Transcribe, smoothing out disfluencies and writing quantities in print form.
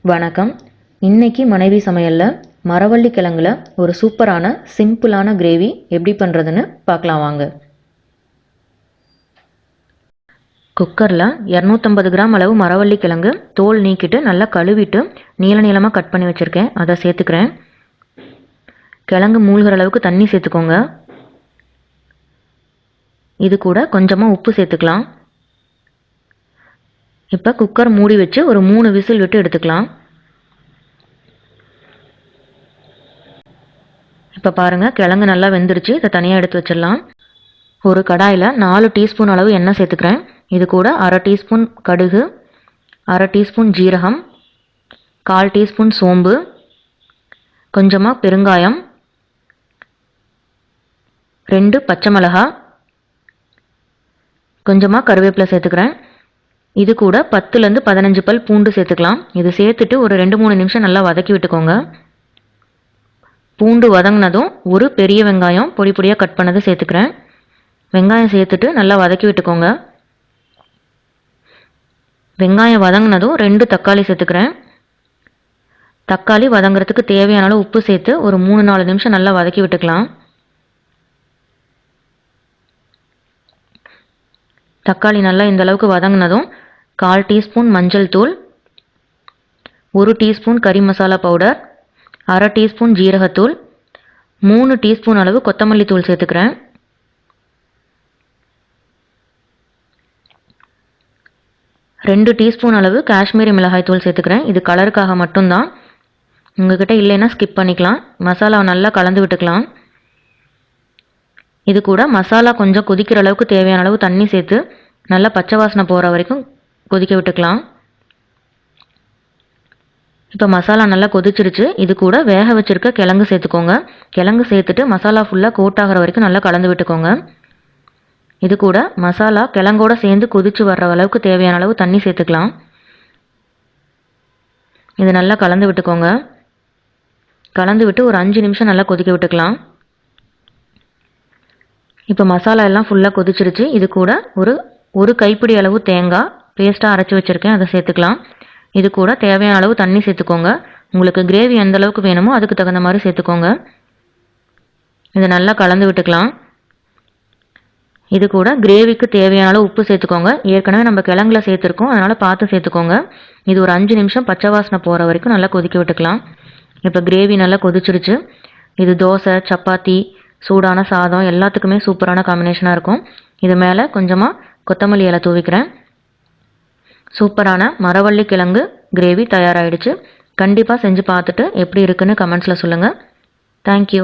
வணக்கம். இன்னைக்கு மனைவி சமையலில் மரவள்ளி கிழங்குல ஒரு சூப்பரான சிம்பிளான கிரேவி எப்படி பண்ணுறதுன்னு பார்க்கலாம் வாங்க. குக்கரில் 250 கிராம் அளவு மரவள்ளி கிழங்கு தோல் நீக்கிட்டு நல்லா கழுவிட்டு நீளமாக கட் பண்ணி வச்சுருக்கேன். அதை சேர்த்துக்கிறேன். கிழங்கு மூழ்கிற அளவுக்கு தண்ணி சேர்த்துக்கோங்க. இது கூட கொஞ்சமாக உப்பு சேர்த்துக்கலாம். இப்போ குக்கர் மூடி வச்சு ஒரு 3 விசில் விட்டு எடுத்துக்கலாம். இப்போ பாருங்கள், கிழங்கு நல்லா வெந்துருச்சு. இதை தனியாக எடுத்து வச்சிடலாம். ஒரு கடாயில் 4 டீஸ்பூன் அளவு எண்ணெய் சேர்த்துக்கிறேன். இது கூட அரை டீஸ்பூன் கடுகு, அரை டீஸ்பூன் ஜீரகம், 1/4 டீஸ்பூன் சோம்பு, கொஞ்சமாக பெருங்காயம், 2 பச்சை மிளகாய், கொஞ்சமாக கருவேப்பிலை சேர்த்துக்கிறேன். இது கூட 10லேருந்து 15 பல் பூண்டு சேர்த்துக்கலாம். இது சேர்த்துட்டு ஒரு 2-3 நிமிஷம் நல்லா வதக்கி விட்டுக்கோங்க. பூண்டு வதங்கினதும் ஒரு பெரிய வெங்காயம் பொடி பொடியாக கட் பண்ணது சேர்த்துக்கிறேன். வெங்காயம் சேர்த்துட்டு நல்லா வதக்கி விட்டுக்கோங்க. வெங்காயம் வதங்கினதும் 2 தக்காளி சேர்த்துக்கிறேன். தக்காளி வதங்குறதுக்கு தேவையான அளவு உப்பு சேர்த்து ஒரு 3-4 நிமிஷம் நல்லா வதக்கி விட்டுக்கலாம். தக்காளி நல்லா இந்த அளவுக்கு வதங்கினதும் 1/4 டீஸ்பூன் மஞ்சள் தூள், 1 டீஸ்பூன் கறி மசாலா பவுடர், அரை டீஸ்பூன் ஜீரகத்தூள், 3 டீஸ்பூன் அளவு கொத்தமல்லி தூள் சேர்த்துக்கிறேன். ரெண்டு டீஸ்பூன் அளவு காஷ்மீரி மிளகாய் தூள் சேர்த்துக்கிறேன். இது கலருக்காக மட்டும்தான். உங்ககிட்ட இல்லைன்னா ஸ்கிப் பண்ணிக்கலாம். மசாலாவை நல்லா கலந்து விட்டுக்கலாம். இது கூட மசாலா கொஞ்சம் கொதிக்கிற அளவுக்கு தேவையான அளவு தண்ணி சேர்த்து நல்லா பச்சை வாசனை போகிற வரைக்கும் கொதிக்க விட்டுக்கலாம். இப்போ மசாலா நல்லா கொதிச்சிருச்சு. இது கூட வேக வச்சுருக்க கிழங்கு சேர்த்துக்கோங்க. கிழங்கு சேர்த்துட்டு மசாலா ஃபுல்லாக கோட் ஆகிற வரைக்கும் நல்லா கலந்து விட்டுக்கோங்க. இது கூட மசாலா கிழங்கோட சேர்ந்து கொதிச்சு வர்ற அளவுக்கு தேவையான அளவு தண்ணி சேர்த்துக்கலாம். இது நல்லா கலந்து விட்டுக்கோங்க. கலந்து விட்டு ஒரு 5 நிமிஷம் நல்லா கொதிக்க விட்டுக்கலாம். இப்போ மசாலா எல்லாம் ஃபுல்லாக கொதிச்சிருச்சு. இது கூட ஒரு கைப்பிடி அளவு தேங்காய் பேஸ்ட்டாக அரைச்சி வச்சுருக்கேன். அதை சேர்த்துக்கலாம். இது கூட தேவையான அளவு தண்ணி சேர்த்துக்கோங்க. உங்களுக்கு கிரேவி எந்த அளவுக்கு வேணுமோ அதுக்கு தகுந்த மாதிரி சேர்த்துக்கோங்க. இதை நல்லா கலந்து விட்டுக்கலாம். இது கூட கிரேவிக்கு தேவையான அளவு உப்பு சேர்த்துக்கோங்க. ஏற்கனவே நம்ம கிழங்குல சேர்த்துருக்கோம், அதனால் பார்த்து சேர்த்துக்கோங்க. இது ஒரு 5 நிமிஷம் பச்சை வாசனை போகிற வரைக்கும் நல்லா கொதிக்க விட்டுக்கலாம். இப்போ கிரேவி நல்லா கொதிச்சிருச்சு. இது தோசை, சப்பாத்தி, சூடான சாதம் எல்லாத்துக்குமே சூப்பரான காம்பினேஷனாக இருக்கும். இது மேலே கொஞ்சமாக கொத்தமல்லி இலை தூவிக்கிறேன். சூப்பரான மரவள்ளி கிழங்கு கிரேவி தயாராகிடுச்சு. கண்டிப்பாக செஞ்சு பார்த்துட்டு எப்படி இருக்குன்னு கமெண்ட்ஸில் சொல்லுங்கள். தேங்க்யூ.